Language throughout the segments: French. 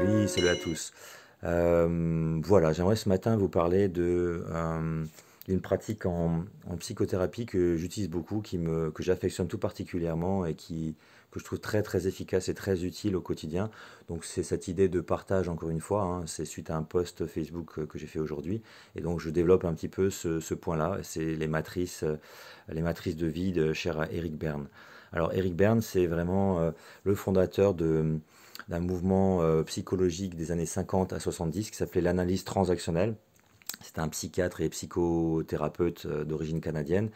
Oui, salut à tous. Voilà, j'aimerais ce matin vous parler d'une pratique en psychothérapie que j'utilise beaucoup, que j'affectionne tout particulièrement et que je trouve très très efficace et très utile au quotidien. Donc c'est cette idée de partage encore une fois, hein, c'est suite à un post Facebook que j'ai fait aujourd'hui. Et donc je développe un petit peu ce point-là, c'est les matrices de vie de cher Eric Berne. Alors Eric Berne, c'est vraiment le fondateur d'un mouvement psychologique des années 50 à 70 qui s'appelait l'analyse transactionnelle. C'était un psychiatre et psychothérapeute d'origine canadienne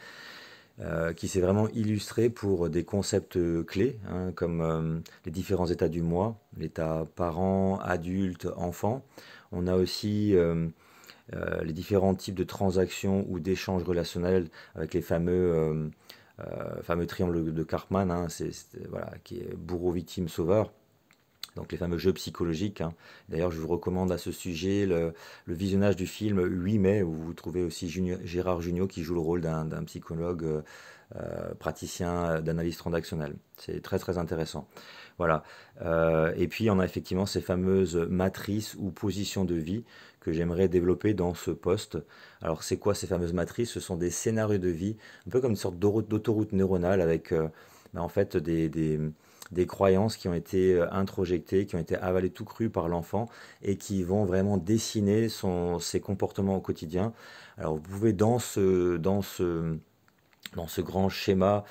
qui s'est vraiment illustré pour des concepts clés, hein, comme les différents états du moi, l'état parent, adulte, enfant. On a aussi les différents types de transactions ou d'échanges relationnels avec les fameux triangles de Karpman, hein, voilà, qui est bourreau, victime, sauveur. Donc les fameux jeux psychologiques, hein. D'ailleurs, je vous recommande à ce sujet le visionnage du film 8 mai, où vous trouvez aussi Gérard Jugnot qui joue le rôle d'un psychologue praticien d'analyse transactionnelle. C'est très très intéressant. Voilà. Et puis on a effectivement ces fameuses matrices ou positions de vie que j'aimerais développer dans ce poste. Alors c'est quoi ces fameuses matrices? Ce sont des scénarios de vie, un peu comme une sorte d'autoroute neuronale avec en fait des croyances qui ont été introjectées, qui ont été avalées tout cru par l'enfant et qui vont vraiment dessiner ses comportements au quotidien. Alors vous pouvez dans ce grand schéma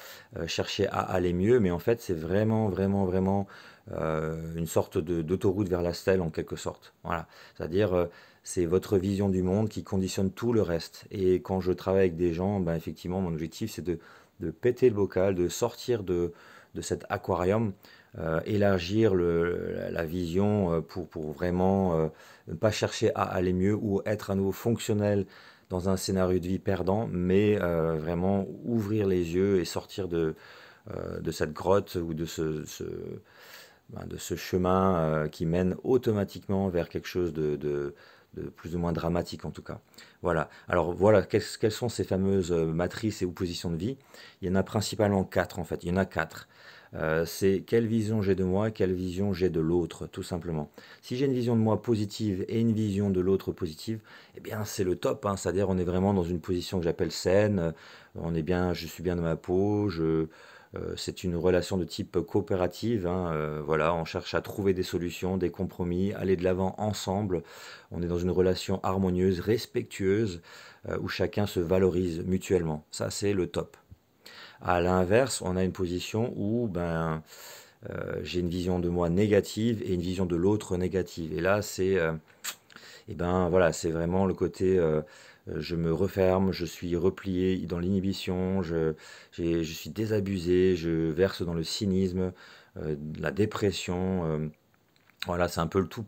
chercher à aller mieux, mais en fait c'est vraiment, vraiment, vraiment une sorte d'autoroute vers la stèle en quelque sorte. Voilà. C'est-à-dire c'est votre vision du monde qui conditionne tout le reste. Et quand je travaille avec des gens, ben, effectivement mon objectif c'est de péter le bocal, de sortir de cet aquarium, élargir la vision pour vraiment ne pas chercher à aller mieux ou être à nouveau fonctionnel dans un scénario de vie perdant, mais vraiment ouvrir les yeux et sortir de cette grotte ou de ce chemin qui mène automatiquement vers quelque chose de plus ou moins dramatique en tout cas. Voilà. Alors voilà, quelles sont ces fameuses matrices et oppositions de vie? Il y en a principalement quatre en fait. Il y en a quatre. C'est quelle vision j'ai de moi et quelle vision j'ai de l'autre, tout simplement. Si j'ai une vision de moi positive et une vision de l'autre positive, eh bien c'est le top, hein. C'est-à-dire on est vraiment dans une position que j'appelle saine, on est bien, je suis bien dans ma peau, c'est une relation de type coopérative, hein, voilà, on cherche à trouver des solutions, des compromis, aller de l'avant ensemble. On est dans une relation harmonieuse, respectueuse, où chacun se valorise mutuellement. Ça, c'est le top. À l'inverse, on a une position où j'ai une vision de moi négative et une vision de l'autre négative. Et là, c'est vraiment le côté je me referme, je suis replié dans l'inhibition, je suis désabusé, je verse dans le cynisme, la dépression. Voilà, c'est un peu le tout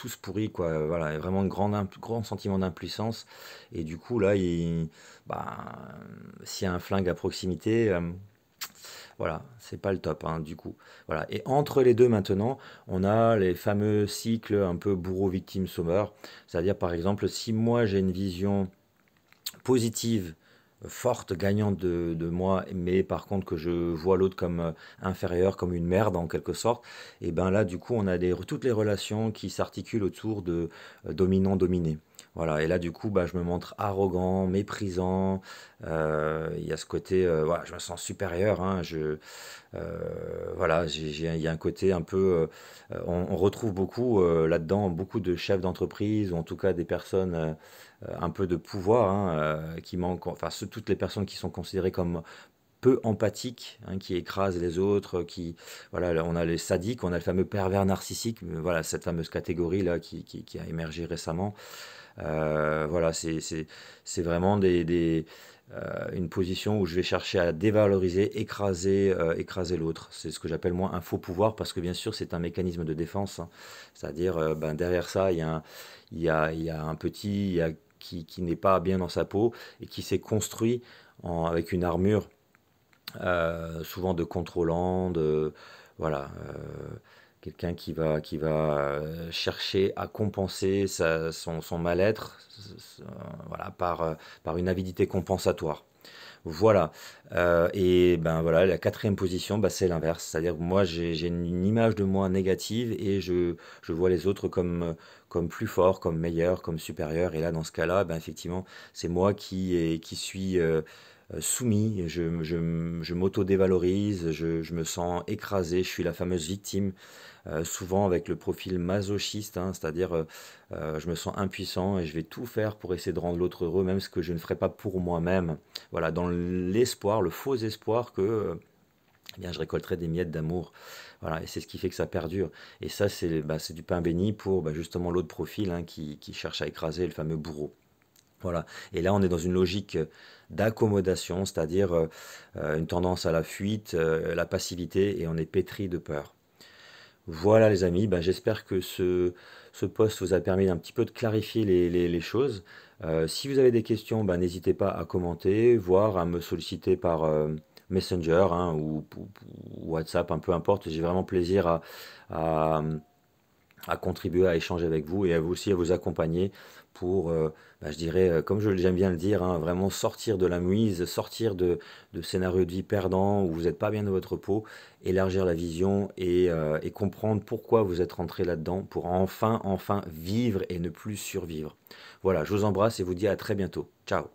se pourrit, quoi. Voilà, vraiment un grand sentiment d'impuissance. Et du coup, là, bah, s'il y a un flingue à proximité, voilà, c'est pas le top, hein, du coup. Voilà. Et entre les deux, maintenant, on a les fameux cycles un peu bourreau, victime, sauveur. C'est-à-dire, par exemple, si moi j'ai une vision positive, forte, gagnante de moi, mais par contre que je vois l'autre comme inférieur, comme une merde en quelque sorte, et ben là, du coup, on a toutes les relations qui s'articulent autour de dominant-dominé. Voilà, et là, du coup, bah, je me montre arrogant, méprisant. Il y a ce côté, voilà, je me sens supérieur, hein, voilà, il y a un côté un peu, on retrouve beaucoup là-dedans, beaucoup de chefs d'entreprise, ou en tout cas des personnes un peu de pouvoir, hein, qui manquent, enfin toutes les personnes qui sont considérées comme peu empathiques, hein, qui écrasent les autres, voilà, là, on a les sadiques, on a le fameux pervers narcissique, voilà, cette fameuse catégorie là qui a émergé récemment. Voilà, c'est vraiment une position où je vais chercher à dévaloriser, écraser l'autre. C'est ce que j'appelle moi un faux pouvoir parce que bien sûr c'est un mécanisme de défense, hein. C'est-à-dire derrière ça il y a un petit qui n'est pas bien dans sa peau et qui s'est construit avec une armure souvent de contrôlant, voilà, quelqu'un qui va chercher à compenser son mal-être, voilà, par une avidité compensatoire. Voilà. Et ben voilà, la quatrième position, bah, c'est l'inverse. C'est-à-dire que moi, j'ai une image de moi négative et je vois les autres comme plus forts, comme meilleurs, comme supérieurs. Et là, dans ce cas-là, ben effectivement, c'est moi qui suis soumis. Je m'auto-dévalorise, je me sens écrasé, je suis la fameuse victime, souvent avec le profil masochiste, hein, c'est-à-dire je me sens impuissant et je vais tout faire pour essayer de rendre l'autre heureux, même ce que je ne ferai pas pour moi-même. Voilà, dans l'espoir, le faux espoir que eh bien, je récolterai des miettes d'amour. Voilà, et c'est ce qui fait que ça perdure. Et ça, c'est du pain béni pour justement l'autre profil, hein, qui cherche à écraser le fameux bourreau. Voilà. Et là, on est dans une logique d'accommodation, c'est-à-dire une tendance à la fuite, la passivité, et on est pétri de peur. Voilà les amis, bah, j'espère que ce post vous a permis d'un petit peu de clarifier les choses. Si vous avez des questions, bah, n'hésitez pas à commenter, voire à me solliciter par Messenger, hein, ou WhatsApp, un peu importe. J'ai vraiment plaisir à, à contribuer, à échanger avec vous et à vous aussi à vous accompagner pour, je dirais, comme j'aime bien le dire, hein, vraiment sortir de la mouise, sortir de scénarios de vie perdants où vous n'êtes pas bien dans votre peau, élargir la vision et comprendre pourquoi vous êtes rentré là-dedans pour enfin vivre et ne plus survivre. Voilà, je vous embrasse et vous dis à très bientôt. Ciao.